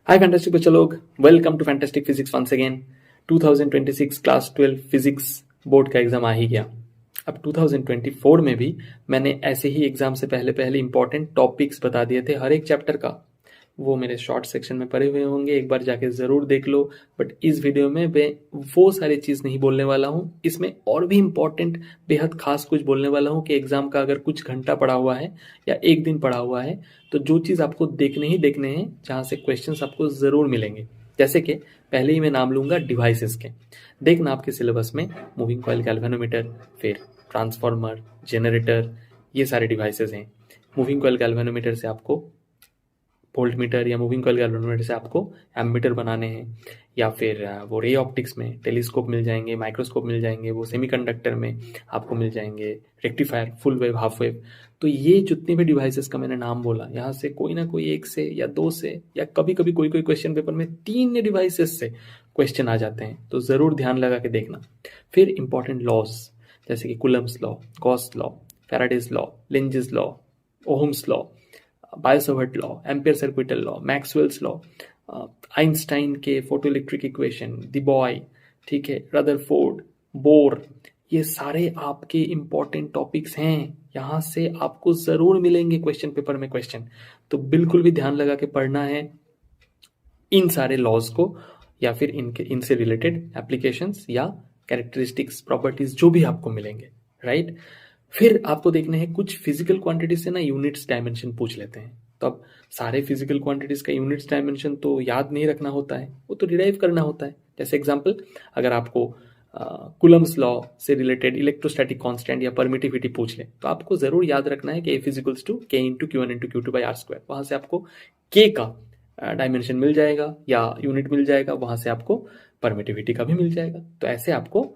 Hi, fantastic बच्चा लोग, welcome to fantastic physics once again. 2026 class 12 physics board का exam आ ही गया। अब 2024 में भी मैंने ऐसे ही एग्जाम से पहले पहले इंपॉर्टेंट टॉपिक्स बता दिए थे हर एक चैप्टर का। वो मेरे शॉर्ट सेक्शन में पड़े हुए होंगे, एक बार जाके ज़रूर देख लो। बट इस वीडियो में मैं वो सारी चीज़ नहीं बोलने वाला हूँ। इसमें और भी इम्पॉर्टेंट बेहद खास कुछ बोलने वाला हूँ कि एग्जाम का अगर कुछ घंटा पड़ा हुआ है या एक दिन पड़ा हुआ है तो जो चीज़ आपको देखने ही देखने हैं, जहाँ से क्वेश्चंस आपको ज़रूर मिलेंगे। जैसे कि पहले ही मैं नाम लूँगा डिवाइसेस के। देखना आपके सिलेबस में मूविंग कॉइल गैल्वेनोमीटर, फिर ट्रांसफार्मर, जनरेटर, ये सारे डिवाइसेस हैं। मूविंग कॉइल गैल्वेनोमीटर से आपको वोल्ट मीटर या मूविंग कॉइल गैल्वेनोमीटर से आपको एमीटर बनाने हैं, या फिर वो रे ऑप्टिक्स में टेलीस्कोप मिल जाएंगे, माइक्रोस्कोप मिल जाएंगे, वो सेमीकंडक्टर में आपको मिल जाएंगे, rectifier, full wave, half wave. तो ये जितने भी डिवाइसेस का मैंने नाम बोला, यहाँ से कोई ना कोई एक से या दो से या कभी कभी कोई कोई क्वेश्चन पेपर में 3 डिवाइसेस से क्वेश्चन आ जाते हैं, तो ज़रूर ध्यान लगा के देखना। फिर इंपॉर्टेंट लॉज जैसे कि Coulomb's law, Gauss law, Faraday's law, Lenz's law, Ohm's law, Biot Savart law, Ampere circuital law, Maxwell's law, Einstein के photoelectric equation, the boy, ठीक है, रदरफोर्ड, बोर, ये सारे आपके इंपॉर्टेंट टॉपिक्स हैं। यहाँ से आपको जरूर मिलेंगे क्वेश्चन पेपर में क्वेश्चन, तो बिल्कुल भी ध्यान लगा के पढ़ना है इन सारे लॉज को, या फिर इनसे रिलेटेड एप्लीकेशंस या कैरेक्टरिस्टिक्स, प्रॉपर्टीज जो भी आपको मिलेंगे, राइट। फिर आपको देखने हैं कुछ फिजिकल क्वांटिटीज से ना यूनिट्स डायमेंशन पूछ लेते हैं। तो अब सारे फिजिकल क्वांटिटीज का यूनिट्स डायमेंशन तो याद नहीं रखना होता है, वो तो डिराइव करना होता है। जैसे एग्जांपल, अगर आपको कुलम्स लॉ से रिलेटेड इलेक्ट्रोस्टैटिक कांस्टेंट या परमिटिविटी पूछ ले, तो आपको जरूर याद रखना है कि F equals to K into Q one into Q two by R square. वहां से आपको के का डायमेंशन मिल जाएगा या यूनिट मिल जाएगा, वहां से आपको परमिटिविटी का भी मिल जाएगा। तो ऐसे आपको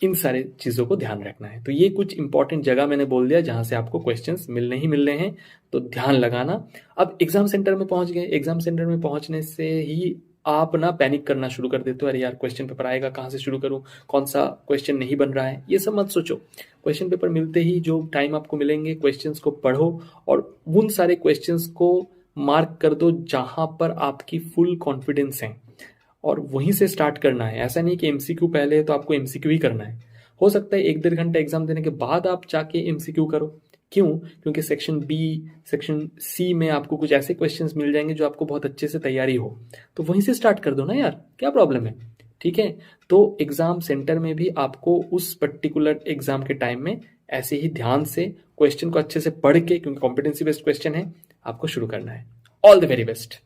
इन सारे चीज़ों को ध्यान रखना है। तो ये कुछ इंपॉर्टेंट जगह मैंने बोल दिया जहां से आपको क्वेश्चंस मिलने ही मिलने हैं, तो ध्यान लगाना। अब एग्जाम सेंटर में पहुंच गए, एग्जाम सेंटर में पहुंचने से ही आप ना पैनिक करना शुरू कर देते हो, अरे यार क्वेश्चन पेपर आएगा, कहाँ से शुरू करूँ, कौन सा क्वेश्चन नहीं बन रहा है, ये सब मत सोचो। क्वेश्चन पेपर मिलते ही जो टाइम आपको मिलेंगे, क्वेश्चंस को पढ़ो और उन सारे क्वेश्चंस को मार्क कर दो जहां पर आपकी फुल कॉन्फिडेंस है, और वहीं से स्टार्ट करना है। ऐसा नहीं कि एमसीक्यू पहले है तो आपको एमसीक्यू ही करना है। हो सकता है 1-1.5 घंटा एग्जाम देने के बाद आप जाके एमसीक्यू करो। क्यों? क्योंकि सेक्शन बी, सेक्शन सी में आपको कुछ ऐसे क्वेश्चंस मिल जाएंगे जो आपको बहुत अच्छे से तैयारी हो, तो वहीं से स्टार्ट कर दो ना यार, क्या प्रॉब्लम है। ठीक है, तो एग्जाम सेंटर में भी आपको उस पर्टिकुलर एग्जाम के टाइम में ऐसे ही ध्यान से क्वेश्चन को अच्छे से पढ़ के, क्योंकि कॉम्पिटेंसी बेस्ड क्वेश्चन है, आपको शुरू करना है। All the very best.